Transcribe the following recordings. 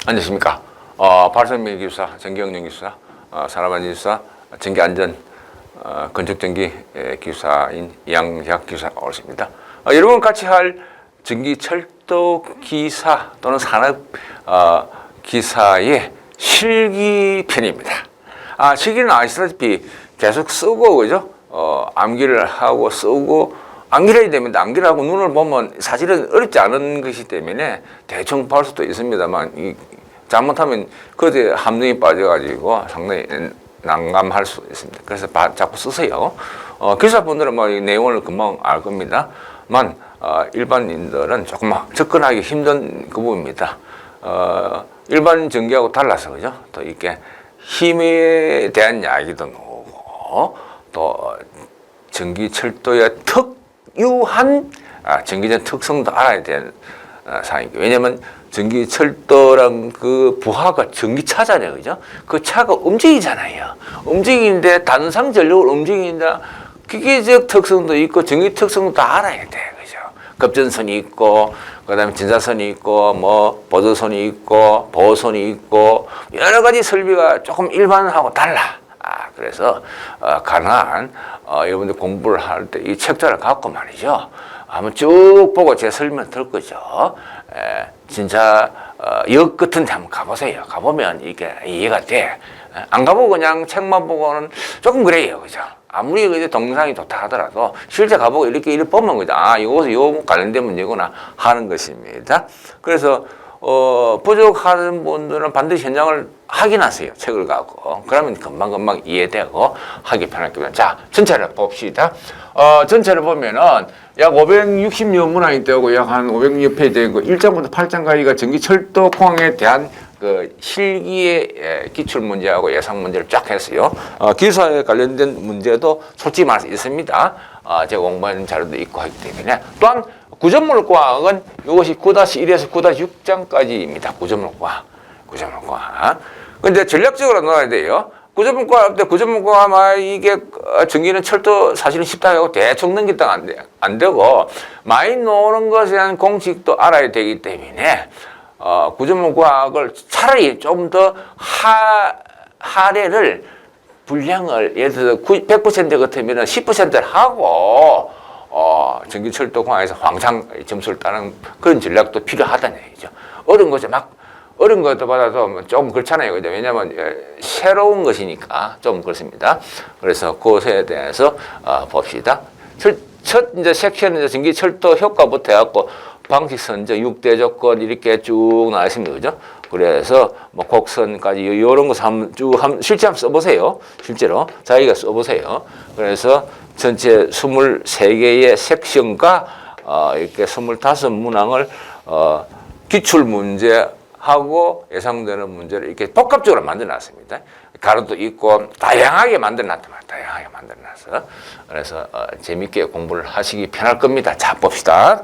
안녕하십니까. 발전미 기술사, 전기영역 기술사, 산업안전기술사, 전기안전, 건축전기 기술사인 이양대학 기술사 오셨습니다. 여러분 같이 할 전기철도 기사 또는 산업 기사의 실기편입니다. 실기는 아시다시피 계속 쓰고 그죠? 암기를 하고 쓰고 암기를 해야 됩니다. 암기를 하고 눈을 보면 사실은 어렵지 않은 것이기 때문에 대충 볼 수도 있습니다만 잘못하면 그때 함정이 빠져가지고 상당히 난감할 수 있습니다. 그래서 자꾸 쓰세요. 기사분들은 뭐 이 내용을 금방 알 겁니다만 일반인들은 조금 접근하기 힘든 그 부분입니다. 일반 전기하고 달라서 그죠? 또 이렇게 힘에 대한 이야기도 나오고 또 전기철도의 특유한 전기적 특성도 알아야 되는 사항이고, 왜냐면 전기철도랑 그 부하가 전기차잖아요, 그죠? 그 차가 움직이잖아요. 움직이는데 단상 전력을 움직인다. 기계적 특성도 있고 전기 특성도 다 알아야 돼, 그죠? 급전선이 있고, 그다음에 전자선이 있고, 뭐 보조선이 있고, 보호선이 있고 여러 가지 설비가 조금 일반하고 달라. 그래서 가능한 여러분들 공부를 할 때 이 책자를 갖고 말이죠. 한번 쭉 보고 제 설명 들 거죠. 진짜 역 같은 데 한번 가보세요. 가보면 이게 이해가 돼. 안 가보고 그냥 책만 보고는 조금 그래요, 그죠? 아무리 그게 동영상이 좋다 하더라도 실제 가보고 이렇게 보면 그죠? 이것은 요 관련된 문제구나 하는 것입니다. 그래서 부족하는 분들은 반드시 현장을 확인하세요. 책을 갖고. 그러면 금방금방 이해되고 하기 편할 겁니다. 자, 전체를 봅시다. 전체를 보면은 약 560여 문항이 되고 약 한 500여 되고 1장부터 8장까지가 전기철도 공항에 대한 그 실기의 기출 문제하고 예상 문제를 쫙 했어요. 기사에 관련된 문제도 솔직히 말해서 있습니다. 제가 공부하는 자료도 있고 하기 때문에. 또한 구조물과학은 이것이 9-1에서 9-6장까지입니다. 구조물과학. 근데 전략적으로 넣어야 돼요. 구조물과학 이게 전기는 철도 사실은 쉽다 하고 대충 넘기다가 안 되고 많이 노는 것에 대한 공식도 알아야 되기 때문에 구조물과학을 차라리 좀 더 하례를 분량을 예를 들어서 100% 같으면 10%를 하고 전기철도공학에서 황상 점수를 따는 그런 전략도 필요하다는 얘기죠. 어려운 것도 받아도 좀 그렇잖아요. 그죠? 왜냐하면 새로운 것이니까 좀 그렇습니다. 그래서 그것에 대해서 봅시다. 첫 이제 섹션은 이제 전기철도 효과부터 해갖고 방식선적 6대 조건 이렇게 쭉 나와 있습니다. 그죠? 그래서 뭐 곡선까지 이런 거 실제 한번 써보세요. 실제로 자기가 써보세요. 그래서 전체 23개의 섹션과 이렇게 25문항을 기출 문제하고 예상되는 문제를 이렇게 복합적으로 만들어놨습니다. 가로도 있고 다양하게 만들어놨단 말이에요. 다양하게 만들어놨어. 그래서 재밌게 공부를 하시기 편할 겁니다. 자, 봅시다.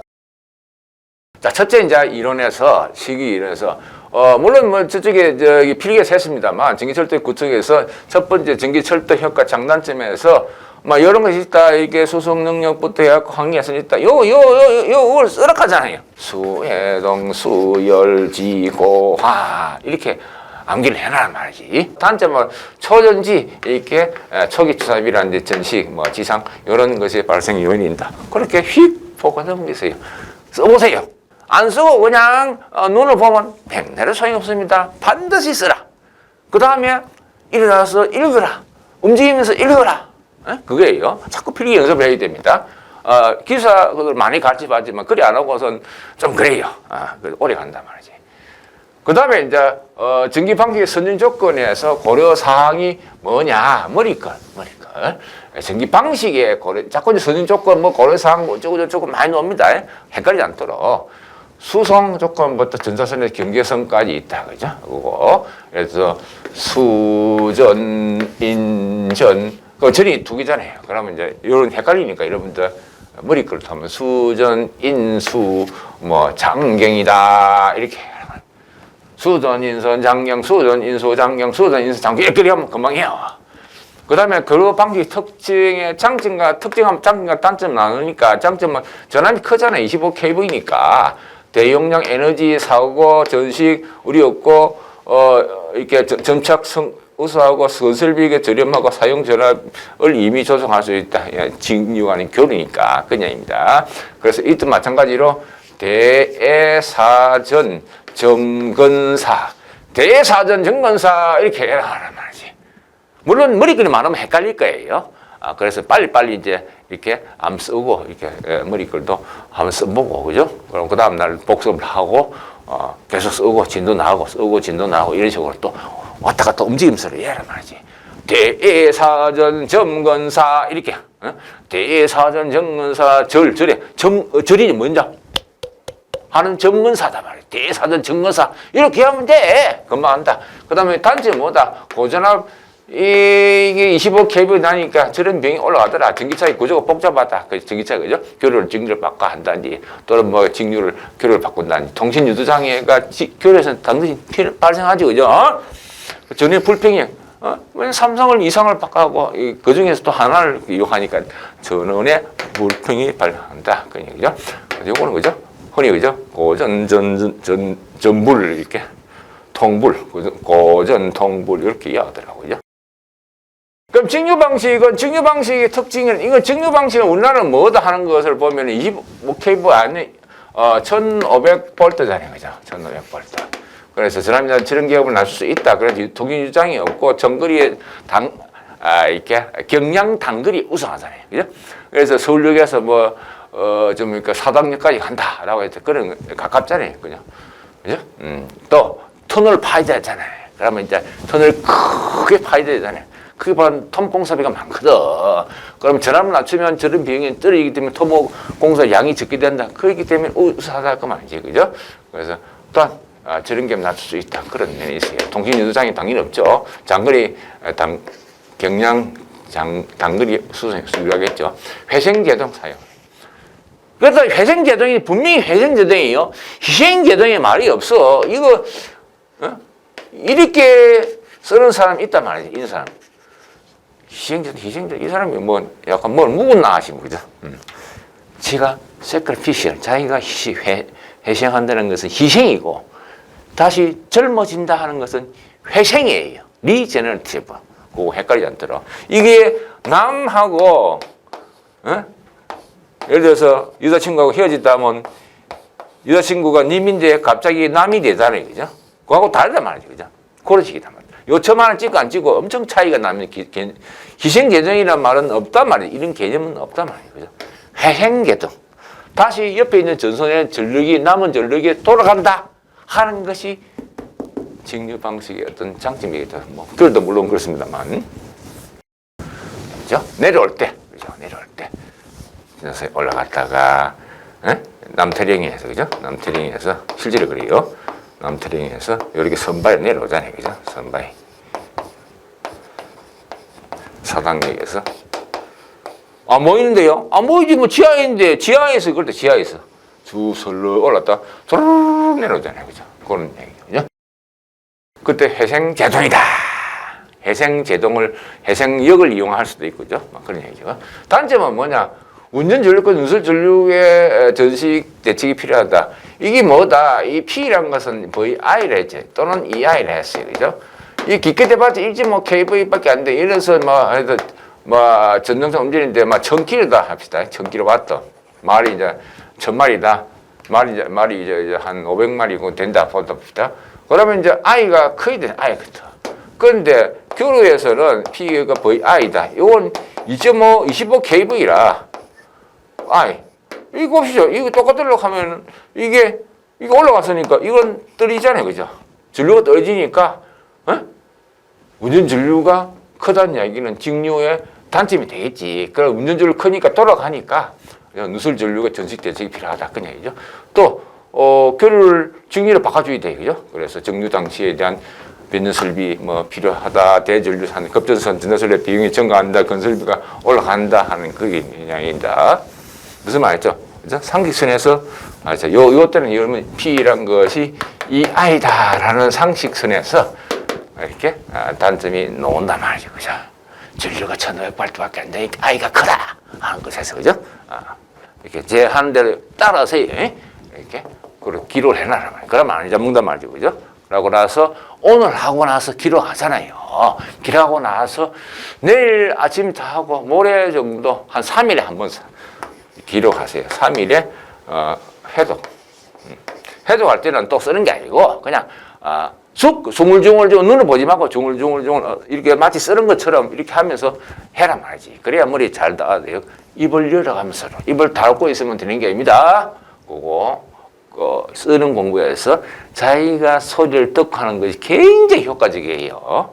자, 첫째 이제 이론에서 시기 이론에서 물론 뭐 저쪽에 필기가 셌습니다만 전기철도 구축에서 첫 번째 전기철도 효과 장단점에서 막 이런 것이 있다. 이게 수속 능력부터 해갖고 환기에서 있다. 요걸 쓰락하잖아요. 수해동, 수열, 지고화 이렇게 암기를 해놔란 말이지. 단점은 초전지 이렇게 초기 투삽이라는 전식, 뭐 지상 이런 것이 발생 요인이다. 그렇게 휙 보고 넘기세요. 써보세요. 안 쓰고 그냥 눈을 보면 백내로 소용없습니다. 반드시 쓰라. 그 다음에 일어나서 읽어라. 움직이면서 읽어라. 그게요. 자꾸 필기 연습을 해야 됩니다. 기사 그걸 많이 가르쳐봤지만 그리 안 하고선 좀 그래요. 오래 간단 말이지. 그 다음에 이제 전기 방식의 선진 조건에서 고려 사항이 뭐냐? 머리걸. 전기 방식의 자꾸 이제 선진 조건 뭐 고려 사항 어쩌고 많이 나옵니다. 헷갈리지 않도록. 수송 조건부터 전사선에서 경계선까지 있다, 그죠? 그거. 그래서 수전, 인전, 전이 두 개잖아요. 그러면 이제 이런 헷갈리니까 여러분들 머리끌 하면 수전, 인수, 뭐 장경이다 이렇게. 수전, 인선, 장경, 수전, 인수, 장경, 수전, 인수, 장경 이렇게 하면 금방 해요. 그 다음에 그 방식 특징의 장점과 단점 나누니까 장점은 전압이 크잖아요. 25kV니까 대용량 에너지 사고 전식 우리 없고 이렇게 점착 우수하고 건설비가 저렴하고 사용 전압을 이미 조성할 수 있다. 직류가 아닌 교류니까 그냥입니다. 그래서 이때 마찬가지로 대사전 점건사 대사전 점건사 이렇게 해라는 말이지. 물론 머리글이 많으면 헷갈릴 거예요. 그래서 빨리빨리 이제 이렇게 안 쓰고 이렇게 머리글도 한번 써보고 그죠? 그럼 그 다음 날 복습을 하고 계속 쓰고 진도 나가고 쓰고 진도 나가고 이런 식으로 또 왔다 갔다 움직임서를 해라 말이지. 대사전 점건사 이렇게 대사전 점건사 절에 절이 뭔지 하는 점건사다 말이야. 대사전 점건사 이렇게 하면 돼. 금방 한다. 그 다음에 단점이 뭐다? 고전압 이게 25kV 나니까 저런 병이 올라가더라. 전기차의 구조가 복잡하다. 그 전기차 그죠? 교류를 직류를 바꿔 한다든지 또는 뭐 직류를 교류를 바꾼다든지 통신 유도장애가 교류에서 당연히 발생하지 그죠? 전혀 불평이 삼성을 이상을 바꿔고 그 중에서 또 하나를 이용하니까 전원의 불평이 발생한다. 그 얘기죠. 요거는 그죠? 흔히 그죠? 고전 전불 이렇게 통불 고전 통불 이렇게 이야기하더라고요. 그럼 직류 방식의 특징은 이거 직류 방식은 우리나라는 뭐다 하는 것을 보면 25kV 안에 1500V잖아요, 그죠? 1500V. 그래서 저런 기업을 나설 수 있다. 그래서 통신 유장이 없고 정거리에 이렇게 경량 단거리 우승하잖아요, 그죠? 그래서 서울역에서 그러니까 사당역까지 간다라고 해서 그런 가깝잖아요, 그죠? 그죠? 또 터널 파야 되잖아요. 그러면 이제 터널 크게 파야 되잖아요. 그게 바로 토목공사비가 많거든. 그럼 전압을 낮추면 저런 비용이 떨어지기 때문에 토목공사 양이 적게 된다. 그렇기 때문에 우수하다 그 말이지, 그죠? 그래서 또한 저런 게 낮출 수 있다. 그런 면이 있어요. 통신 유도장이 당연히 없죠. 장거리 경량 단거리 수주하겠죠. 회생제동 사용. 그래서 회생제동이 분명히 회생제동이에요. 희생제동의 말이 없어. 이거 이렇게 쓰는 사람이 있단 말이지. 이런 사람. 희생제동 이 사람이 약간 뭘 묵었나 하시면 그죠? 지가 sacrificial 자기가 회생한다는 것은 희생이고 다시 젊어진다 하는 것은 회생이에요. 리제너티브. 그거 헷갈리지 않도록. 이게 남하고 예를 들어서 여자친구하고 헤어졌다 하면 여자친구가 님인데 갑자기 남이 되잖아요. 그죠? 그거하고 다르단 말이죠. 그죠? 그런 식이단 말이죠. 요처만을 찍고 안 찍고 엄청 차이가 나면 희생계정이란 말은 없단 말이에요. 이런 개념은 없단 말이에요. 그죠? 회생계정. 다시 옆에 있는 전선의 전력이 남은 전력이 돌아간다 하는 것이 직류 방식의 어떤 장점이겠죠. 그래도 물론 그렇습니다만. 그죠? 내려올 때. 그죠? 내려올 때. 지나서 올라갔다가, 남태령에서, 그죠? 남태령에서, 실제로 그래요. 남태령에서 이렇게 선바에 내려오잖아요. 그죠? 선바에. 사당역에서. 안 보이는데요? 안 보이지, 지하인데, 지하에서, 그럴 때 지하에서. 쭉 설러 올랐다, 조르르 내려오잖아요. 그죠? 그런 얘기죠. 그죠? 그때 회생제동이다. 회생역을 이용할 수도 있고, 그죠? 그런 얘기죠. 단점은 뭐냐? 운전전력과 누설전력의 전식 대책이 필요하다. 이게 뭐다? 이 P라는 것은 VI를 했죠. 또는 EI를 했어요. 그죠? 이 깊게 대봤자 1.5kV밖에 안 돼. 이래서 전동차 운전인데 1000km다 합시다. 1000km. 말이 이제 1000마리다. 말이 이제 한 500마리 된다 봅시다. 그러면 이제 I가 커야 돼. I부터. 그런데 교류에서는 P가 VI다. 이건 25kV라. 이거 봅시죠. 이거 똑같으려고 하면 이게 올라갔으니까 이건 떨어지잖아요. 그죠? 전류가 떨어지니까, 운전 전류가 크다는 이야기는 직류의 단점이 되겠지. 그럼 운전 전류 크니까 돌아가니까 누설 전류가 전식 대책이 필요하다. 그 얘기죠. 또, 교류를 직류로 바꿔줘야 돼. 그죠? 그래서 정류 당시에 대한 변전 설비 필요하다. 대전류산, 급전선 전화설비 비용이 증가한다. 건설비가 올라간다 하는 그게 이야기입니다. 무슨 말이죠? 그죠? 상식선에서, 요 때는 이러면 P란 것이 이 I다라는 상식선에서 이렇게 단점이 나온단 말이죠. 그죠? 전류가 1500V밖에 안 되니까 I가 크다 하는 것에서, 그죠? 이렇게 제 하는 대로 따라서 이렇게 그리고 기록을 해놔라 말이야. 그러면 안 잡는단 말이죠. 그죠? 그러고 나서 오늘 하고 나서 기록하잖아요. 기록하고 나서 내일 아침 다 하고 모레 정도 한 3일에 한 번 기록하세요. 3일에 해독. 해독할 때는 또 쓰는 게 아니고 그냥 중얼중얼 눈을 보지 말고 중얼중얼 이렇게 마치 쓰는 것처럼 이렇게 하면서 해라 말이지. 그래야 머리 잘 닿아요. 입을 열어가면서 입을 닫고 있으면 되는 게 아닙니다. 그거 쓰는 공부에서 자기가 소리를 듣고 하는 것이 굉장히 효과적이에요.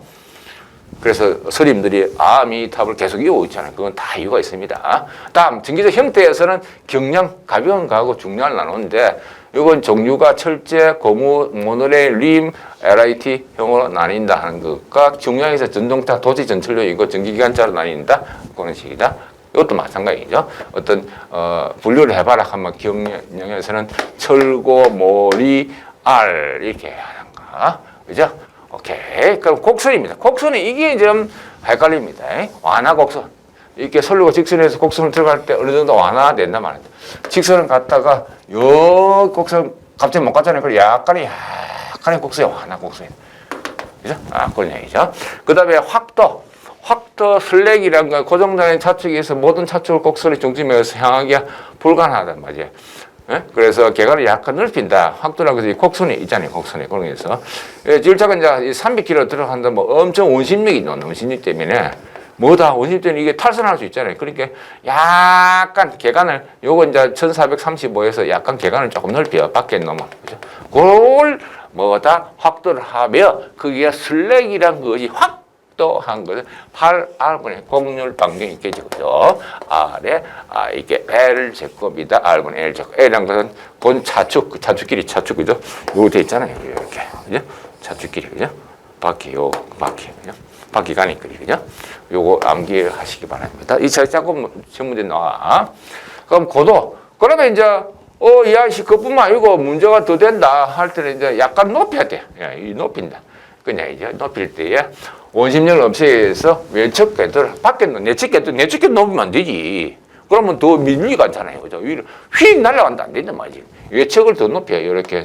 그래서 스님들이 아미탑을 계속 이어오고 있잖아요. 그건 다 이유가 있습니다. 다음 전기적 형태에서는 경량, 가벼운 가하고 중량을 나누는데 이건 종류가 철제, 고무, 모노레일, 림, LIT형으로 나뉜다 하는 것과 중량에서 전동차, 도시 전철용이고 전기기관차로 나뉜다 그런 식이다. 이것도 마찬가지죠. 어떤 분류를 해봐라 하면 경량에서는 철고, 모리, 알 이렇게 하는가, 그죠? 오케이. 그럼 곡선입니다. 곡선은 이게 좀 헷갈립니다. 완화 곡선. 이렇게 선로가 직선에서 곡선을 들어갈 때 어느 정도 완화된단 말이에요. 직선을 갔다가 요 곡선 갑자기 못 갔잖아요. 그래 약간의 곡선이 완화 곡선이에요. 그죠? 그런 얘기죠. 그 다음에 확도. 확도 슬랙이란 건 고정단의 차축에서 모든 차축을 곡선의 중심에서 향하기가 불가능하단 말이에요. 그래서 개관을 약간 넓힌다. 확도라고 해서 곡선이 있잖아요. 곡선이. 그런 게 있어. 질차가 이제 300km 들어간다. 뭐 엄청 원심력이 있는 원심력 때문에 뭐다. 원심력 때문에 이게 탈선할 수 있잖아요. 그러니까 약간 개관을 요거 이제 1435에서 약간 개관을 조금 넓혀요. 밖에 넘어. 그죠? 그걸 뭐다. 확도를 하며 그게 슬랙이란 것이 한 것은 8R분의 곡률 반경이 있겠죠. 그죠? R에, 이게 L 제곱이다. R분의 L 제곱. L이란 것은 본 차축, 그 차축끼리 차축, 그죠? 요거 돼 있잖아요. 이렇게. 그죠? 차축끼리, 그죠? 바퀴, 그죠? 바퀴 가니까, 그죠? 요거 암기하시기 바랍니다. 이 조금 전문제 나와. 그럼 고도. 그러면 이제, 이 아저씨 그뿐만 아니고 문제가 더 된다 할 때는 이제 약간 높여야 돼. 이 높인다. 그냥 이제 높일 때에 원심력을 없애서 외측 궤도를 밖에 내측 궤도 높이면 안 되지. 그러면 더 밀리가 않잖아요. 그죠? 위로 휙 날아간다 안 된단 말이지. 외측을 더 높여요. 이렇게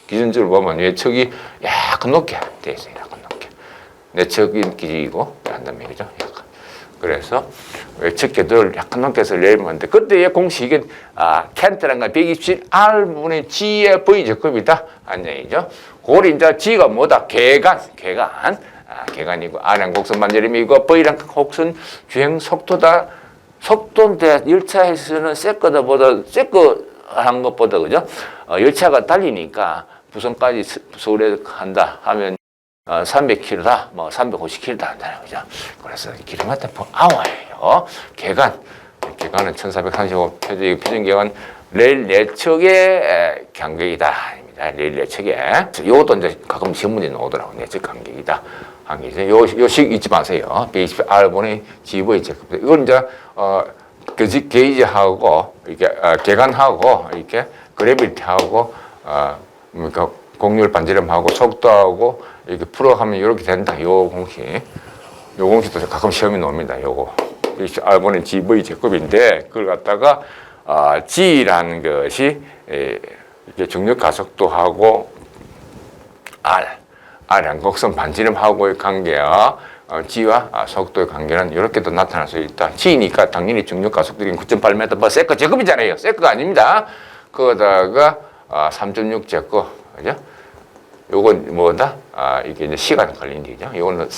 기준적으로 보면 외측이 약간 높게 돼 있어요. 약간 높게. 내측이 기준이고 한다면 그죠? 약간. 그래서 외측 궤도를 약간 높게 해서 내리면 돼. 그때의 공식은 켄트란 건 127R분의 G의 V 제곱이다. 한 얘기죠. 그걸 이제 G가 뭐다? 개간이고 R은 곡선 반지름이고 V란 곡선 주행 속도다. 속도인데 열차에서는 한 것보다 그죠? 열차가 달리니까 부산까지 서울에 간다 하면 300km다, 뭐 350km다 한다는 거죠. 그래서 킬로미터 per hour예요. 개간은 1435 표준개간 레일 내측의 간격이다. 레일 내측에. 이것도 이제 가끔 시험문제 나오더라고요. 내측 간격이다. 요식 잊지 마세요. 120R분의 GV 제곱. 이건 이제, 게이지하고, 이렇게, 개간하고, 이렇게, 그래비티하고, 그러니까 곡률 반지름하고, 속도하고, 이렇게 풀어가면 이렇게 된다. 요 공식도 가끔 시험이 나옵니다. 요거. 120R분의 GV 제곱인데, 그걸 갖다가, G라는 것이, 이렇게 중력 가속도하고, R은 곡선 반지름하고의 관계와 G와 속도의 관계는 이렇게도 나타날 수 있다. G니까 당연히 중력 가속도는 9.8m 뭐 세컨 제곱이잖아요. 세컨가 아닙니다. 거기다가 3.6 제곱, 그죠? 요건 뭐다? 이게 이제 시간 걸린 얘기죠. 요거는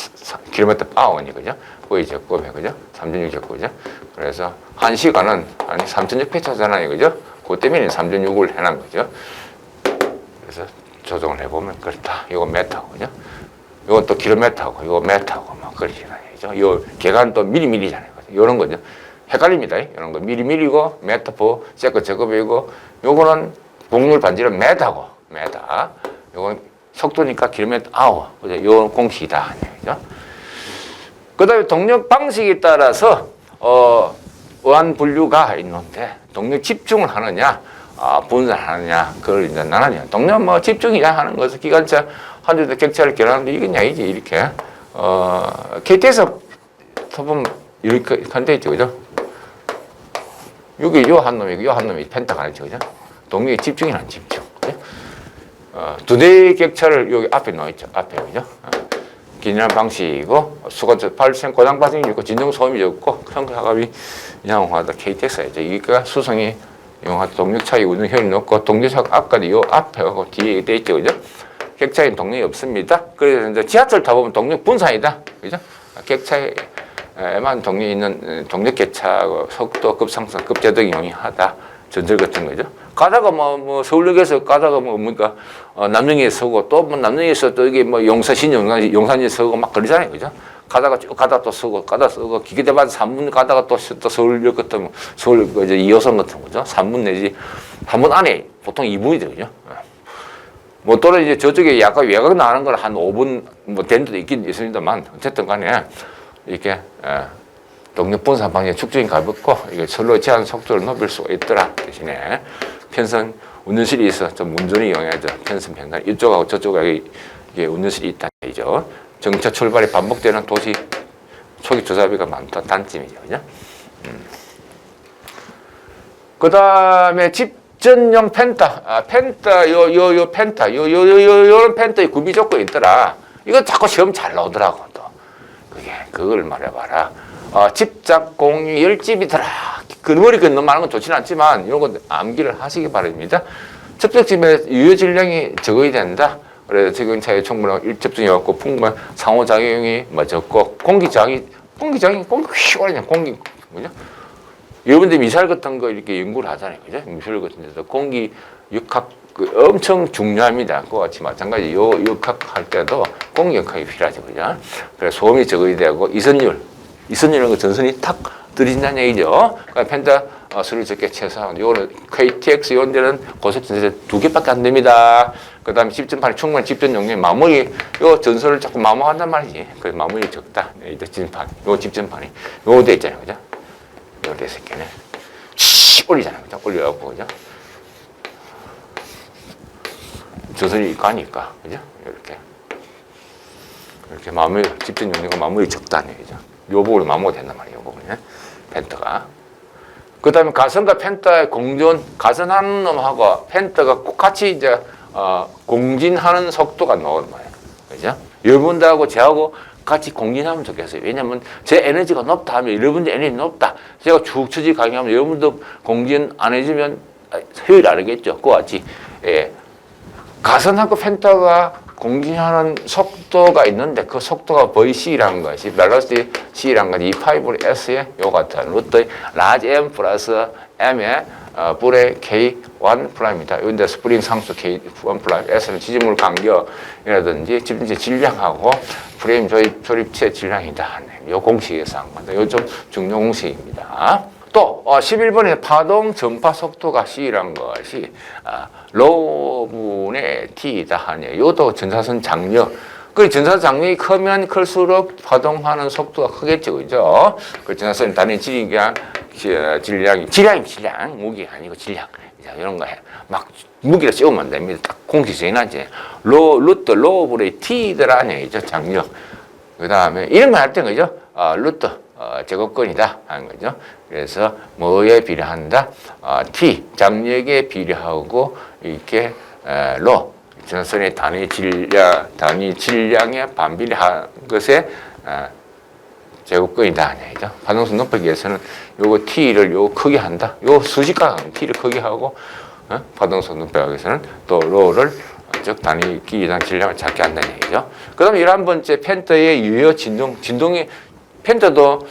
킬로미터 파워니, 그죠? V 제곱에, 그죠? 3.6 제곱이죠. 그래서 1시간은 3.6회차잖아요, 그죠? 그 때문에 3.6을 해놓은 거죠. 그래서 조정을 해보면 그렇다. 이거 메타고, 그죠? 이건 또 킬로미터고, 이거 메타고, 막 그러시잖아요. 요 개간 또 미리미리잖아요. 이런 거죠. 헷갈립니다. 이런 거. 미리미리고, 메타포, 세컨 제곱이고, 요거는 곡률 반지름 메타고, 메타. 요건 속도니까 킬로미터 아워. 그죠? 요 공식이다. 그죠? 그 다음에 동력 방식에 따라서, 어한 분류가 있는데, 동력 집중을 하느냐, 분산하느냐, 그걸 이제 나누냐. 동력 뭐 집중이냐 하는 것은 기관차 한 주도 격차를 결하는데 이건 아니지, 이렇게. KT에서 보면 이렇게 한대 있죠, 그죠? 여기 요 한 놈이고 요 한 놈이 펜타가 아니죠, 그죠? 동력의 집중이라는 집중. 그죠? 두뇌 격차를 여기 앞에 놓여 있죠. 앞에 그죠? 기능한 방식이고 수가 발생 고장 발생이 있고 진동 소음이 없고 성하갑이 이상화하다 KTX죠. 이게 수성이 이용하다 동력 차이 운동 효율이 높고 동력차가 아까도 요 앞에 하고 뒤에 돼 있죠. 그죠? 격차에 동력이 없습니다. 그래서 이제 지하철 타보면 동력 분산이다. 그죠? 격차에만 동력이 있는 동력 격차하고 속도 급상승, 급제동이 용이하다. 전설 같은 거죠. 가다가 뭐 서울역에서 가다가 뭡니까 남영에 서고 또 뭐 남영에서 또 이게 뭐 용산시 용산에 서고 막 그러잖아요, 그죠? 가다가 쭉 가다가 또 서고 가다가 서고 기계대만 3분 가다가 또 서울역 같은 뭐 서울 이제 2호선 같은 거죠. 3분 내지 3분 안에 보통 2분이 되거든요. 뭐 또는 이제 저쪽에 약간 외곽 나는 걸 한 5분 뭐 된 데도 있긴 있습니다만 어쨌든 간에 이렇게 동력 분산 방향 축적인 가볍고 이게 서로 제한 속도를 높일 수가 있더라. 대신에 편선 운전실이 있어 좀 운전이 용이하죠. 편선 평단 이쪽하고 저쪽하고 이게 운전실이 있다 이죠. 정차 출발이 반복되는 도시 초기 조사비가 많다 단점이죠, 그죠? 그 다음에 집전용 펜타, 펜타 요 펜타 요런 펜타의 구비 조건이 있더라. 이거 자꾸 시험 잘 나오더라고 또. 그걸 말해봐라. 집작 공유 열집이더라. 근머리 너무 많은 건 좋지는 않지만 이런 건 암기를 하시기 바랍니다. 접촉집의 유효 질량이 적어야 된다. 그래서 적용차의 충분한 일접종이 없고 풍부한 상호작용이 적고 공기장이 휘어라냐 공기 그죠? 여러분들 미사일 같은 거 이렇게 연구를 하잖아요, 그죠? 미사일 같은 데서 공기 역학 엄청 중요합니다. 그와 같이 마찬가지 요 역학할 때도 공기 역학이 필요하죠, 그죠? 그래서 소음이 적어야 되고 이선율은 그 전선이 탁 들이진다는 얘기죠. 그러니까 펜타 수를 적게 최소한 요거는 KTX 이런 데는 고속전선 2개밖에 안 됩니다. 그 다음에 집전판이 충분한 집전 용량이 마무리 요 전선을 자꾸 마모한단 말이지. 그 마무리 적다. 이 집전판 요 집전판이 요거 돼 있잖아요, 그죠? 요거 돼 있겠네. 올리잖아요, 그죠? 올려갖고 그죠? 전선이 가니까 그죠? 이렇게 마무리 집전 용량과 마무리 적다는 얘기죠. 요 부분으로 마모가 된단 말이에요, 요 부분에. 펜타가. 그 다음에 가선과 펜타의 공전, 가선하는 놈하고 펜타가 같이 이제, 공진하는 속도가 나오는 거예요. 그죠? 여러분들하고 저하고 같이 공진하면 좋겠어요. 왜냐면 제 에너지가 높다 하면 여러분들 에너지 높다. 제가 쭉 처지 강의하면 여러분도 공진 안 해주면 효율이 안 하겠죠. 그와 같이, 예. 가선하고 펜타가 공진하는 속도가 있는데 그 속도가 VC라는 것이 밸런스 C라는 것이 E5S의 요 같은 루트 라지 M 플러스 M의 불의 K1 프라임이다. 이런데 스프링 상수 K1 프라임, S는 지지물 간격이라든지 집중체 질량하고 프레임 조립체 질량이다. 요 공식에서 한 건데 요 좀 중요 공식입니다. 또 11번에 파동 전파 속도가 C라는 것이 로분의 T이다 하네. 요도 전사선 장력. 그 전사선 장력이 크면 클수록 파동하는 속도가 크겠죠, 그죠? 그 전사선 단위 질량, 무게 아니고 질량. 이런 거 해. 막 무게를 씌우면 안 됩니다. 딱 공식적이나지. 로분의 T더라 얘기죠, 장력. 그 다음에 이런 거 할 때 그죠? 루트. 제곱근이다 하는 거죠. 그래서 뭐에 비례한다? T 장력에 비례하고 이렇게 전선의 단위 질량에 반비례한 것에 제곱근이다 하는 얘기죠. 파동성 높이기 위해서는 요거 T를 요거 크게 한다. 요 수직각 T를 크게 하고 파동성 높이기 위해서는 또 로를 즉 단위 기기당 질량을 작게 한다는 얘기죠. 그 다음에 11번째 펜터의 유효 진동이 펜타도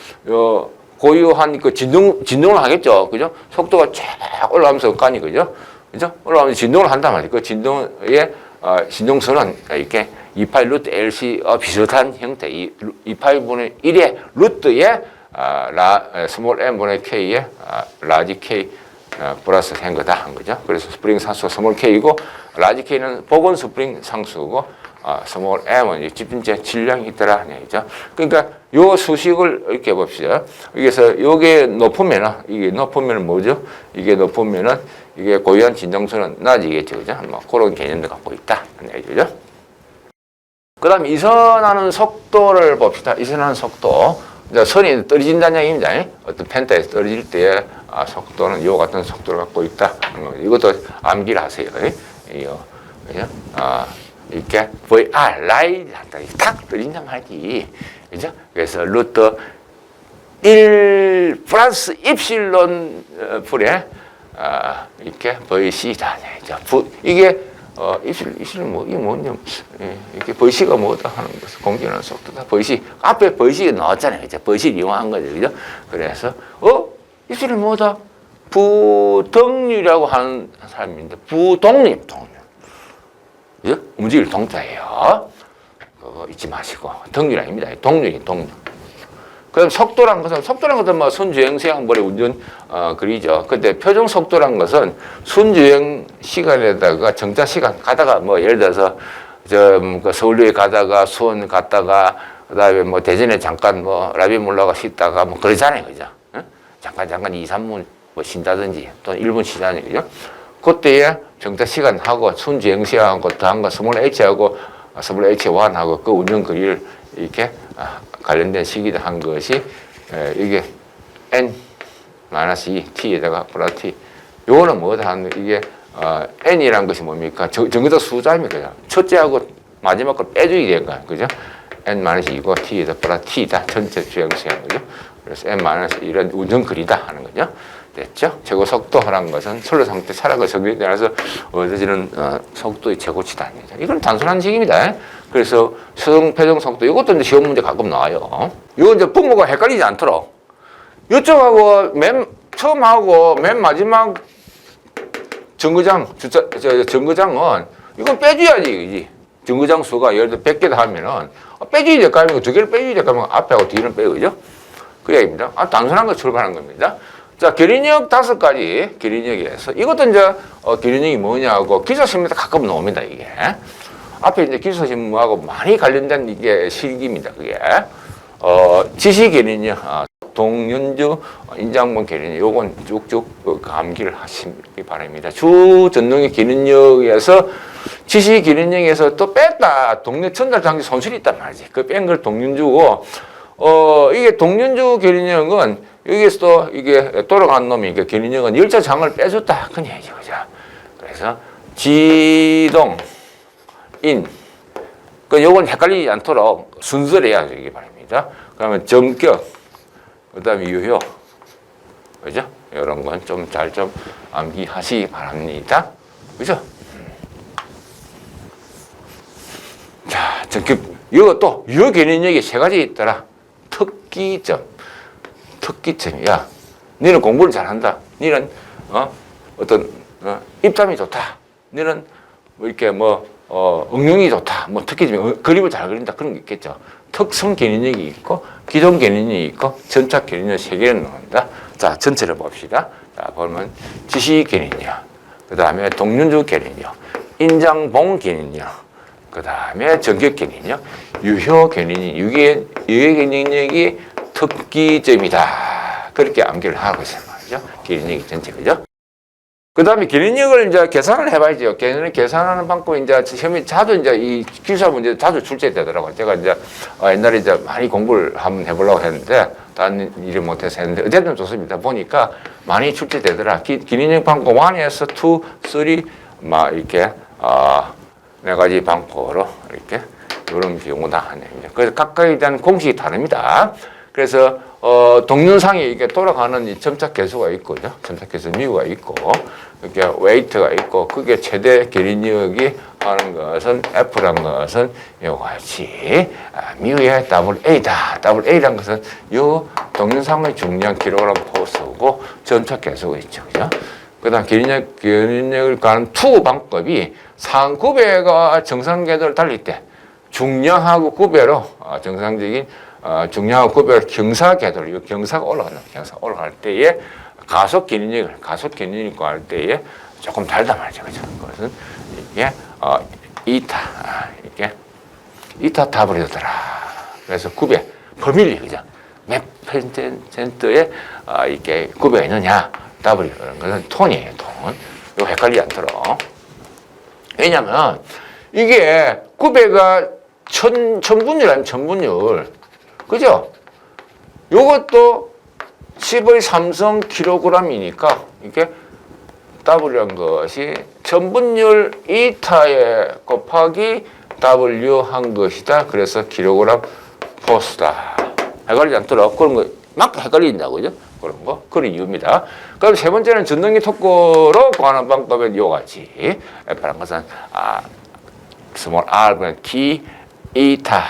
고유한 그 진동을 하겠죠, 그죠? 속도가 쫙 올라가면서 가니 그죠? 올라가면서 진동을 한단 말이에요. 그 진동의 진동선은 이렇게 2파이 루트 LC 비슷한 형태, 2파이분의 1의 루트에 스몰 m분의 k의 라지 k 플러스 된 거다 한 거죠. 그래서 스프링 상수가 스몰 k이고 라지 k는 복원 스프링 상수고. 스몰 m은 집중체 질량이 있더라 하는 얘기죠. 그러니까 요 수식을 이렇게 봅시다. 여기서 요게 높으면은 이게 높으면 뭐죠? 이게 높으면은 이게 고유한 진동선은 낮이겠죠, 그죠? 뭐 그런 개념도 갖고 있다 하는 얘기죠. 그다음 이선하는 속도를 봅시다. 이선하는 속도. 이제 선이 떨어진다는 얘기입니다. 어떤 펜타에서 떨어질 때 속도는 요 같은 속도를 갖고 있다. 이것도 암기를 하세요. 그죠? 이렇게 VR, 라이 한다. 탁 들린단 말이지. 그죠? 그래서 루트 1 플러스 입실론 풀에 이렇게 VC다. 이게 입실은 뭐, 이게 뭐냐. 이렇게 VC가 뭐다 하는 것을 공개하는 속도다. VC. 앞에 VC가 나왔잖아요. 그죠? VC를 이용한 거죠. 그죠? 그래서, 입실은 뭐다? 부동률이라고 하는 사람인데, 부동률. 그죠? 움직일 동자예요. 그거 잊지 마시고. 동률 아닙니다. 동률이 동률. 그럼 속도란 것은 뭐 순주행시간 머리 운전 그리죠. 근데 표정 속도란 것은 순주행 시간에다가 정차 시간 가다가 뭐 예를 들어서 그 서울역에 가다가 수원 갔다가 그다음에 뭐 대전에 잠깐 뭐 라비몰 올라가 쉬다가 뭐 그러잖아요, 그죠? 응? 잠깐 2, 3분 뭐 쉰다든지 또는 1분 쉬잖아요, 그죠? 그때에 정차 시간 하고 순주행 시간하고 더한 거 스몰 H하고 스몰 H1하고 그 운전 거리를 이렇게 관련된 시기를 한 것이 이게 n-2 t에다가 플러스 t. 요거는 뭐다 하는 이게 n이라는 것이 뭡니까? 정거적 숫자입니다. 첫째하고 마지막 걸 빼주기 된 거야, 그죠? n-2고 t에다 플러스 t다. 전체 주행 시간, 그죠? 그래서 n-1은 운전 거리다 하는 거죠. 됐죠? 최고 속도라는 것은 선로 상태 차량과 정비에 따라서 얻어지는 속도의 최고치다. 이건 단순한 식입니다. 그래서 수동 표정 속도 이것도 이제 시험 문제 가끔 나와요. 이거 이제 부모가 헷갈리지 않도록 이쪽하고 맨 처음하고 맨 마지막 정거장은 이건 빼줘야지, 그지? 정거장 수가 예를 들어 100개다 하면은 빼줘야 될까 하면 2개를 빼줘야 될까 하면 앞에하고 뒤는 빼요, 그죠? 그 얘기입니다. 단순한 거 출발하는 겁니다. 자, 계리역 5가지, 계리역에서 이것도 이제 계리역이 뭐냐고 기초신문에 가끔 나옵니다, 이게. 앞에 이제 기초신문하고 많이 관련된 이게 실기입니다, 그게. 지시 계리역, 동윤주, 인장본 계리역, 요건 쭉쭉 감기를 하시기 바랍니다. 주 전동의 계리역에서 지시 계리역에서 또 뺐다, 동력 전달 장치 손실이 있단 말이지. 그 뺀 걸 동윤주고, 이게 동윤주 계리역은 여기서 이게 돌아간 놈이 이게 계리역은 열차장을 빼줬다. 그런 얘기죠. 그죠? 그래서 지동, 인. 요건 헷갈리지 않도록 순서를 해야 되기 바랍니다. 그러면 정격, 그 다음에 유효. 그죠? 이런 건 좀 잘 좀 암기하시기 바랍니다. 그죠? 자, 정격. 이것도 유효 계리역이 3가지 있더라. 특기점이야. 너는 공부를 잘한다. 너는 입담이 좋다. 너는 뭐 이렇게 응용이 좋다. 특기점, 그림을 잘 그린다. 그런 게 있겠죠. 특성 계리역이 있고 기존 계리역이 있고 전착 계리역 3개를 나옵니다. 자, 전체를 봅시다. 자, 보면 지시 계리역, 그 다음에 동윤주 계리역, 인장봉 계리역, 그 다음에 정격 계리역, 유효 계리역, 유효 계리역이 특기점이다. 그렇게 암기를 하고 있어요, 말이죠. 계리역 전체, 그죠? 그 다음에 계리역을 이제 계산을 해봐야죠. 계산하는 방법이 이제 시험이 자주 이제 이 기사 문제 자주 출제되더라고요. 제가 이제 옛날에 이제 많이 공부를 한번 해보려고 했는데, 다른 일을 못해서 했는데, 어쨌든 좋습니다. 보니까 많이 출제되더라. 계리역 방법 1에서 2, 3, 막 이렇게, 4가지 방법으로 이렇게, 이런 경우다 하네요. 그래서 각각에 대한 공식이 다릅니다. 그래서 동영상에 이게 돌아가는 이 점착 계수가 있고, 점착 계수 미우가 있고, 이렇게 웨이트가 있고, 그게 최대 계리역이 하는 것은 F라는 것은 이와 같이 미우의 더블 A다. 더블 A라는 것은 이 동영상의 중량 킬로그램 포수고 점착 계수가 있죠, 그죠? 그다음 계리역을 가는 투 방법이 상구배가 정상 궤도를 달릴 때 중량하고 구배로 정상적인 중량하고 구별 경사 궤도를 경사가 올라갈 때에 가속 계리역을 구할 때에 조금 다르단 말이죠, 그죠? 그것은 이게 이게 이타 타버리더라. 그래서 구배 퍼밀리, 그죠? 몇 퍼센트에 이렇게 구배가 있느냐 더블이 그런 것은 톤이에요, 톤. 이거 헷갈리지 않도록. 왜냐면 이게 구배가 천분율 아니면 천분율. 그죠? 요것도 10의 3성 킬로그램이니까 이게 W란 것이 전분율 이타에 곱하기 W 한 것이다. 그래서 킬로그램 포스다. 헷갈리지 않도록 그런 거 막 헷갈린다고 그죠? 그런 거 그런 이유입니다. 그럼 세 번째는 전등기 토크로 구하는 방법은 요같이 F라는 것은 스몰 r분의 T 이타.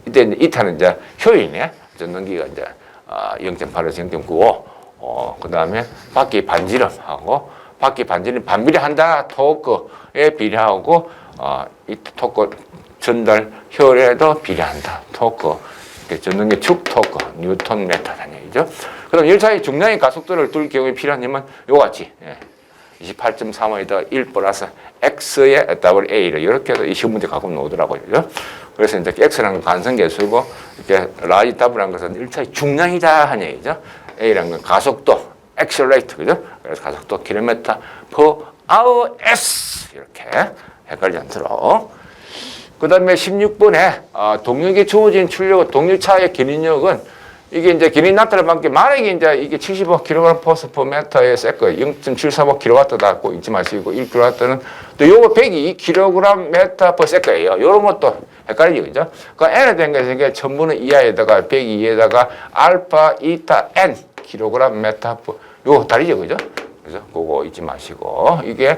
이때 이제 이타는 이제 효율이네. 전등기가 이제 0.8에서 0.95. 그 다음에 바퀴 반지름하고 바퀴 반지름 반비례한다. 토크에 비례하고 이 토크 전달 효율에도 비례한다. 토크 전등기 축 토크 뉴턴 메타 단위죠. 그럼 열차의 중량의 가속도를 뚫을 경우에 필요한 힘은 요같이 28.35에다 1 플러스 x의 WA를 이렇게 해서 이 시험 문제 가끔 나오더라고요. 그죠? 그래서 이제 x라는 건 간성계수고 이렇게 라지 W라는 것은 열차의 중량이다 하는 얘기죠. A라는 건 가속도, accelerate 그죠? 그래서 가속도 킬로미터 per hour s 이렇게 헷갈리지 않도록. 그 다음에 16번에 동력이 주어진 출력 동력차의 견인력은 이게 이제 견인 나타날 밖에 만약에 이제 이게 75kg/m/m에 세거 0.735kW다 고 잊지 마시고 1kW는 또 요거 102kg/m/s예요. 요런 것도 헷갈리죠, 그죠? 그 n에 된 것은 이게 1000분의 2하에다가 102에다가 알파, 이타, n kg/m 요거 다르죠, 그죠? 그래서 그거 잊지 마시고 이게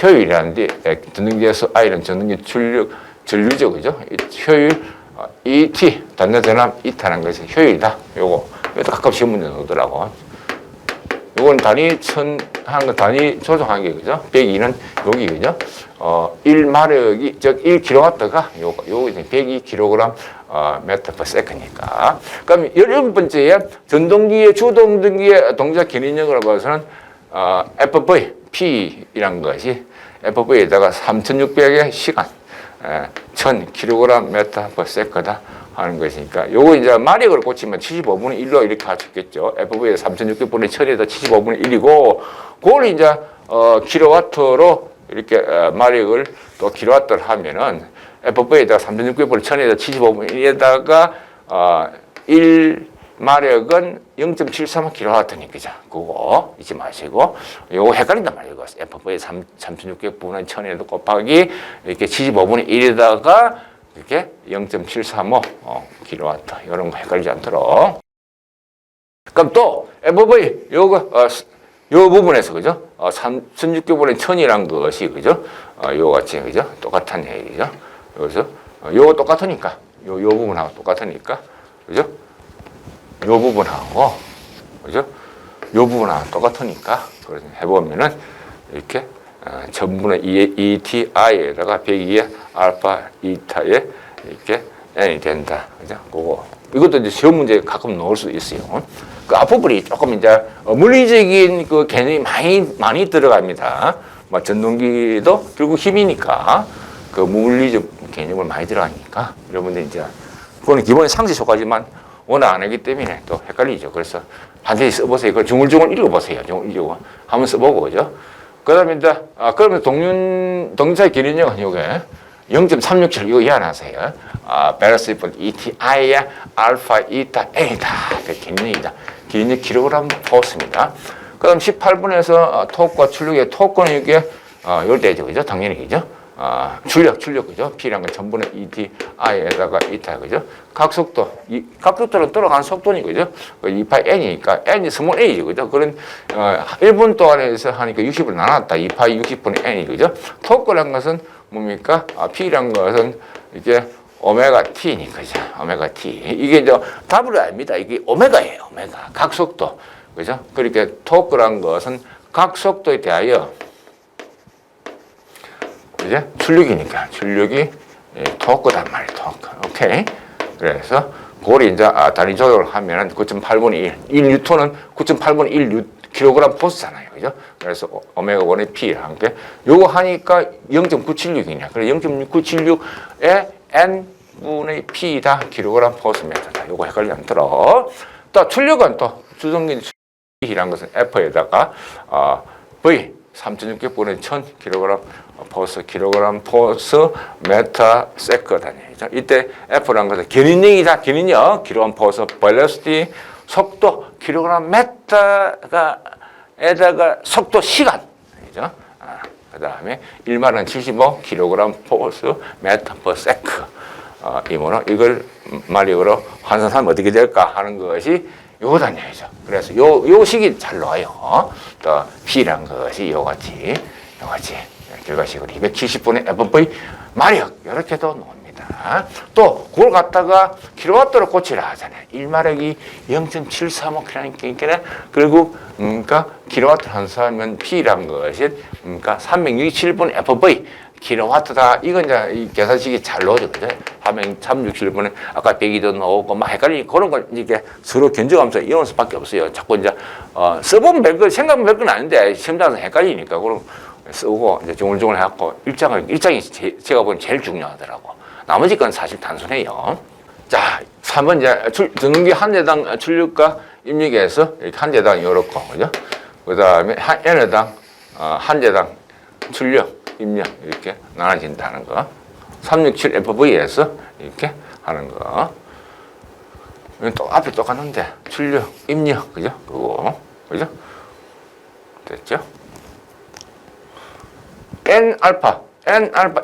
효율이라는데 전등기에서 I는 전등기 전류죠, 그죠? 효율 ET 단자 전압 이타라는 것이 효율이다. 요것도 가끔 시험 문제 나오더라고. 요건 단위 하는 거 단위 조정한 게 그죠? 102는 여기 그죠? 1마력이 즉 1kW가 요거 이제 102kg m/s니까. 그럼 11번째에 전동기의 주동등기의 동작 견인력을 봐서는 FV P이란 것이 FV에다가 3600의 시간 1000kg m/s다 하는 것이니까 요거 이제 마력을 꽂히면 75분의 1로 이렇게 할 수 있겠죠. FV에 3600분의 1000에다 75분의 1이고 그걸 이제 킬로와트로 이렇게 마력을 또 킬로와트를 하면은 FV에다가 3600분의 1000에다 75분의 1에다가 1마력은 0.735kW니까 그죠? 그거 잊지 마시고 요거 헷갈린단 말이에요. FV에 3600분의 1000에도 곱하기 이렇게 75분의 1에다가 이렇게 0.735 kW 이런 거 헷갈리지 않도록. 그럼 또 FV 요거 요 부분에서 그죠? 3600분의 1000이란 것이 그죠? 요 같이 그죠? 똑같은 얘기죠. 그래서 요거 똑같으니까 요 부분하고 똑같으니까 그죠? 요 부분하고 그죠? 요 부분하고 똑같으니까 그래서 해보면은 이렇게 전분의 ETI에다가 102의 알파 이타에 이렇게 n이 된다. 그죠? 그거 이것도 이제 시험 문제에 가끔 나올 수 있어요. 그 앞부분이 조금 이제 물리적인 그 개념이 많이 들어갑니다. 뭐 전동기도 결국 힘이니까 그 물리적 개념을 많이 들어가니까 여러분들 이제 그거는 기본의 상식소까지만 워낙 안 하기 때문에 또 헷갈리죠. 그래서 반드시 써보세요. 그걸 중얼중얼 읽어보세요. 중얼 한번 써보고 그죠? 그다음에 이제 그러면 동사의 견인력은 요게 0.367 이거 이해하세요. 베러스 ETI의 알파 이타 A다. 그 견인력이다. 견인력 킬로그램 포스입니다. 그다음 18분에서 토크와 출력의 토크는 이게 요 때죠, 그죠? 당연히 그죠? 출력 그죠? P란 건 전분의 ETI에다가 이타 그죠? 각속도는 돌아가는 속도니 그죠? 2파이 N이니까 N이 스몰 A죠, 그죠? 그런 1분 동안에서 하니까 60을 나눴다. 2파이 60분의 N이 그죠? 토크란 것은 뭡니까? P란 것은 이제 오메가 T니까 그죠? 오메가 T 이게 이제 W가 아닙니다. 이게 오메가예요, 오메가 각속도 그죠? 그렇게 토크란 것은 각속도에 대하여 이제 출력이니까 출력이 토크단 말이에요. 토크. 오케이. 그래서 그걸 이제 단위 조절을 하면은 9.8분의 1. 1뉴턴은 9.8분의 1 kg 포스잖아요. 그죠? 그래서 오메가 1의 P를 한 게 요거 하니까 0.976이냐. 그래서 0.976에 N분의 P다. kg 포스미터다. 요거 헷갈리지 않도록. 또 출력은 또 주성긴 P라는 것은 F에다가 V 3600분의 1000kg 킬로그램 포스 메타 세컨단위죠. 이때 F라는 것은 견인력이다. 견인력 킬로그램 포스 벨로시티 속도 킬로그램 메타가 에다가 속도 시간이죠. 그 다음에 1마는 75kg 포스 메터 퍼 세크. 이모는 이걸 마력으로 환산하면 어떻게 될까 하는 것이 요거단 얘기죠. 그래서 요 식이 잘 나와요. 또 P란 것이 요같이 결과식으로 270분의 FV 마력 이렇게도 나옵니다. 또 그걸 갖다가 킬로와트로 고치라 하잖아요. 1마력이 0.735kg 그리고 그러니까 킬로와트 환산하면 P란 것이 그러니까 367분 FV 킬로와트다. 이건 이제 이 계산식이 잘 나오죠. 그죠? 367분에 아까 100이도 나오고 막 헷갈리니 그런 걸 이렇게 서로 견적하면서 이런 수밖에 없어요. 자꾸 이제 써보면 별거 생각하면 별건 아닌데 시험장에서 헷갈리니까 그럼 쓰고 이제 조물조물 해갖고 일장이 제가 보기엔 제일 중요하더라고. 나머지 건 사실 단순해요. 자, 3번 이제 등기 한 대당 출력과 입력에서 이렇게 한 대당 이렇고, 그죠? 그 다음에 N회당 한 대당 출력, 입력 이렇게 나눠진다는 거. 367FV에서 이렇게 하는 거. 또 앞에 똑같은데 출력, 입력, 그죠? 그거, 그죠? 됐죠? N 알파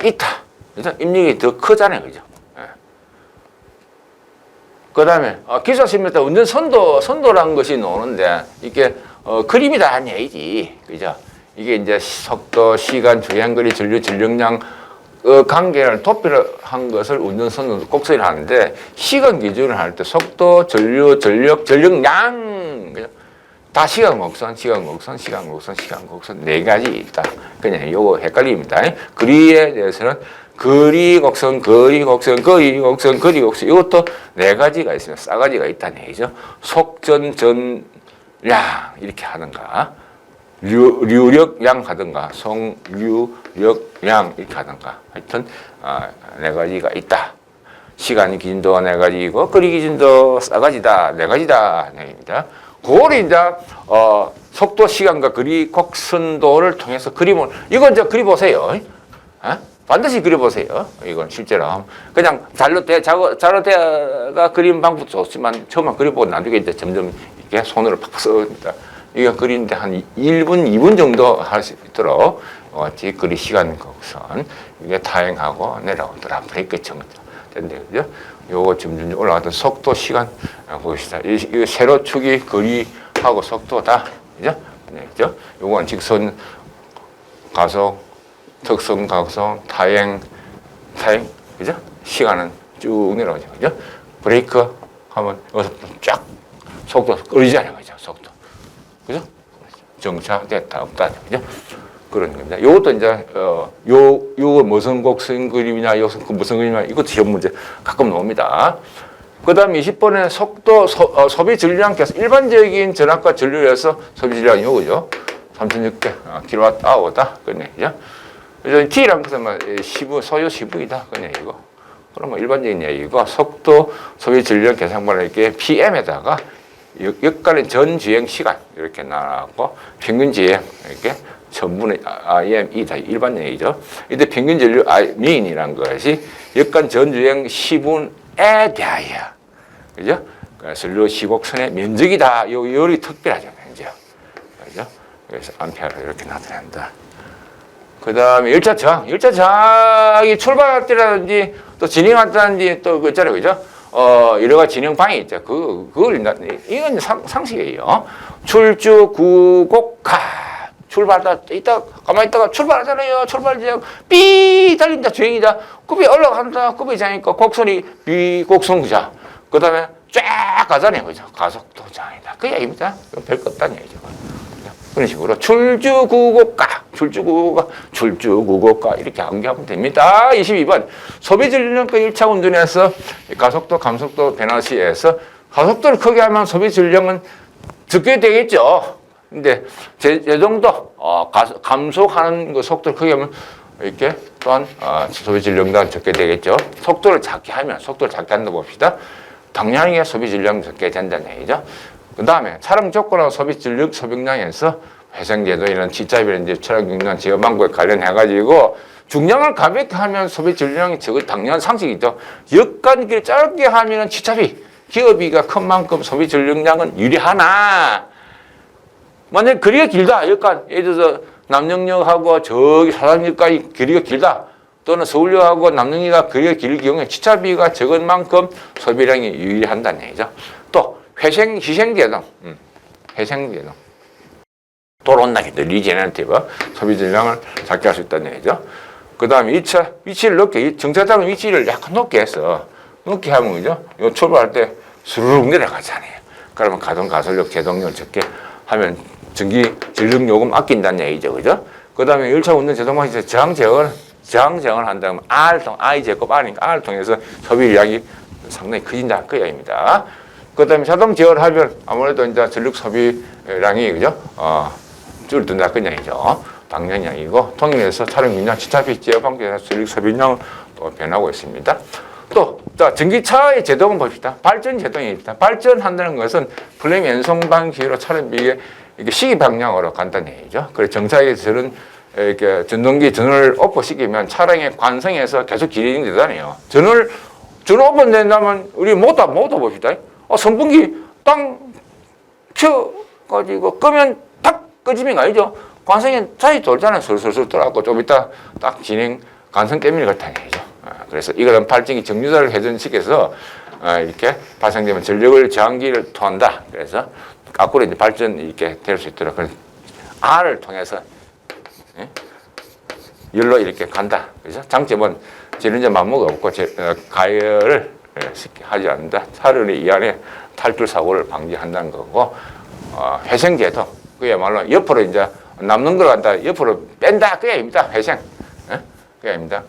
이타, 그죠? 입력이 더 크잖아요, 그죠? 네. 그 다음에 기사 시험에 운전 선도라는 것이 나오는데 이게 그림이다 한 얘기지, 그죠? 이게 이제 속도, 시간, 주행거리, 전류, 전력량 관계를 도표를 한 것을 운전선도 꼭쓰기를 하는데 시간 기준을 할 때 속도, 전류, 전력, 전력량 다 시간 곡선 네 가지 있다. 그냥 요거 헷갈립니다. 거리에 대해서는 거리 곡선 이것도 네 가지가 있습니다. 싸가지가 있다는 얘기죠. 속전, 전량 이렇게 하는가. 류력량 하든가 송류력량 이렇게 하든가 하여튼 네 가지가 있다. 시간 기준도 네 가지고 거리 기준도 싸가지다 네 가지다 얘기입니다. 그걸 이제 속도, 시간과 거리, 곡선도를 통해서 그림을 이건 이제 그려보세요. 반드시 그려보세요. 이건 실제로 그냥 잘로대가 그림 방법도 좋지만 처음만 그려보고 나중에 이제 점점 이렇게 손으로 팍 씁니다. 이거 그리는데 한 1분, 2분 정도 할 수 있도록 같이 그리 시간 곡선 이게 타행하고 내려오더라. 브레이크 정도 된대, 그죠? 요거 점점 올라가던 속도, 시간 보시다. 이거 세로축이 거리하고 속도다, 그죠? 네, 그죠? 요건 직선, 가속, 특선, 가속, 타행, 그죠? 시간은 쭉 내려오죠, 그죠? 브레이크 하면 여기서 쫙 속도 끌리잖아요, 그죠? 속도. 그죠? 정차됐다, 없다. 그죠? 그런 겁니다. 요것도 이제, 요거 무슨 곡선 그림이냐, 요거 무슨 그림이냐, 이것도 시험 문제 가끔 나옵니다. 그 다음 20번에 속도, 소비 전류량께서 일반적인 전압과 전류에서 소비 전류량이 요거죠. 3600 킬로와트 아워다. 그네, 그죠? 그래서 T란 것은 소요 시부이다. 그네, 이거. 그러면 일반적인 얘기고, 속도, 소비 전류량 계산반을 이렇게 PM에다가 역간의 전 주행 시간 이렇게 나왔고 평균 주행 이렇게 전분의 IM이다 일반 얘기죠. 이때 평균 전류 미인이라는 것이 역간 전 주행 시분에 대하여 그죠? 전류 시곡선의 면적이다. 요리 특별하죠, 면적. 그죠? 그래서 암페어로 이렇게 나타난다. 그 다음에 열차 저항이 출발할 때라든지 또 진행할 때라든지 또 그 있잖아요, 그죠? 여러 가지 진행 방이 있죠. 그걸, 이건 상식이에요. 출주, 구곡가. 가만히 있다가 출발하잖아요. 출발지역, 삐! 달린다, 주행이다. 급이 올라간다, 급이 장이니까 곡선이 비곡선, 그죠? 그 다음에 쫙 가잖아요. 그죠? 가속도 장이다. 그 얘기입니다. 별거 없다는 얘기죠. 그런 식으로 출주구고가 이렇게 암기하면 됩니다. 22번 소비 전력과 1차 운전에서 가속도, 감속도 변화 시에서 가속도를 크게 하면 소비 전력은 적게 되겠죠. 근데 제동도 감속하는 그 속도를 크게 하면 이렇게 또한 소비 전력도 적게 되겠죠. 속도를 작게 한다고 봅시다. 당연히 소비 전력이 적게 된다는 얘기죠. 그 다음에 차량 조건하고 소비 전력 소비량에서 회생제도 이런 지차비라든지 차량 경량 제어망고에 관련해가지고 중량을 가볍게 하면 소비 전력량이 적은 당연한 상식이죠. 역간길 짧게 하면 지차비, 기어비가 큰 만큼 소비 전력량은 유리하나 만약 거리가 길다, 역간 예를 들어서 남영역하고 저기 사당역까지 거리가 길다. 또는 서울역하고 남영역가 거리가 길 경우에 주차비가 적은 만큼 소비량이 유의한다는 얘기죠. 또 희생제동, 희생제동. 도로나기도 리제너티브 소비 질량을 작게 할 수 있다는 얘기죠. 그 다음에 2차 위치를 높게, 정차장 위치를 약간 높게 해서 높게 하면 그죠? 요 출발할 때 수르륵 내려가잖아요. 그러면 가동 가솔력 제동력을 적게 하면 전기 전력 요금 아낀다는 얘기죠, 그죠? 그 다음에 열차 운전 제동방식에서 저항 제어를 한다면 I 제곱 R이니까 R을 통해서 소비량이 상당히 커진다, 그 얘기입니다. 그 다음에 자동 제어를 하면 아무래도 이제 전력 소비량이 그죠? 줄어든다, 그 얘기죠. 당연히 아니고 통일해서 차량 민량 지차비 제어 방식에서 전력 소비량은 또 변하고 있습니다. 또, 자, 전기차의 제동은 봅시다. 발전 제동이 있다. 발전한다는 것은 플레임 연송 방식으로 차량비에 이게 시기 방향으로 간다는 얘기죠. 그래서 정차에서 저는 이렇게 전동기 전원을 오프시키면 차량의 관성에서 계속 기능이 되잖아요. 전원 오픈된다면 우리 모터 봅시다. 선풍기 땅 켜가지고 끄면 탁 꺼지면 아니죠. 관성에 차이 돌잖아요. 슬슬슬 돌아가고 좀 이따 딱 진행 관성 때문에 그렇다는 얘기죠. 그래서 이거는 발전기 정류자를 회전시켜서 이렇게 발생되면 전력을 저항기를 토한다. 그래서 앞으로 이제 발전이 이렇게 될 수 있도록 R을 통해서 열로 이렇게 간다. 그래서 장점은 전륜제 마모가 없고 가열을 하지 않는다. 차량이 이 안에 탈출 사고를 방지한다는 거고, 회생제도 그야말로 옆으로 이제 남는 걸 갖다 옆으로 뺀다. 그 얘기입니다. 회생. 그 얘기입니다.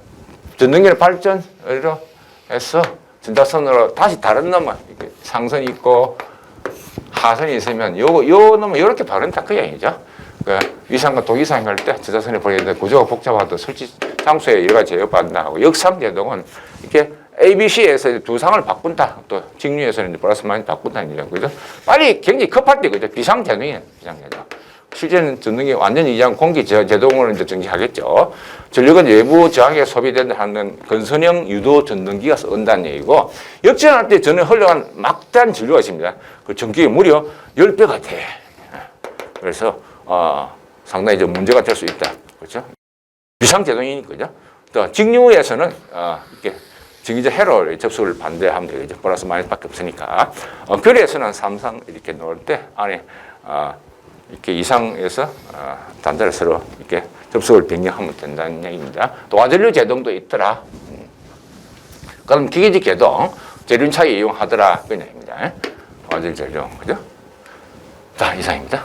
전등기를 발전으로 해서 전자선으로 다시 다른 놈은 이렇게 상선이 있고 하선이 있으면 요 놈은 이렇게 바른다. 그 얘기죠. 그 위상과 독이상 할 때 전자선에 보내는데 구조가 복잡하도 설치 장소에 여러 가지 제어받는다 하고, 역상 제동은 이렇게 ABC에서 두 상을 바꾼다. 또 직류에서는 이제 플러스 마이너스 바꾼다는 얘기죠. 그죠? 빨리 굉장히 급할 때 그죠? 비상제동이에요. 비상제동. 실제는 전등이 완전히 이장 공기 제동으로 이제 정지하겠죠. 전력은 외부 저항에 소비된다 하는 건선형 유도 전등기가 쓴다는 얘기고, 역전할 때 전에 흘러간 막대한 전류가 있습니다. 그 전기가 무려 10배가 돼. 그래서 상당히 좀 문제가 될 수 있다. 그렇죠? 비상제동이니까, 그죠? 또 직류에서는 이렇게 전기적 회로 접속을 반대하면 되겠죠. 플러스 마이너스밖에 없으니까. 교리에서는 삼상 이렇게 놓을 때 안에 이렇게 이상에서 단자를 서로 이렇게 접속을 변경하면 된다는 얘기입니다. 또 와전류 제동도 있더라. 그럼 기계식 제동, 제륜차에 이용하더라. 그 얘기입니다. 와전류 제동, 그죠? 자, 이상입니다.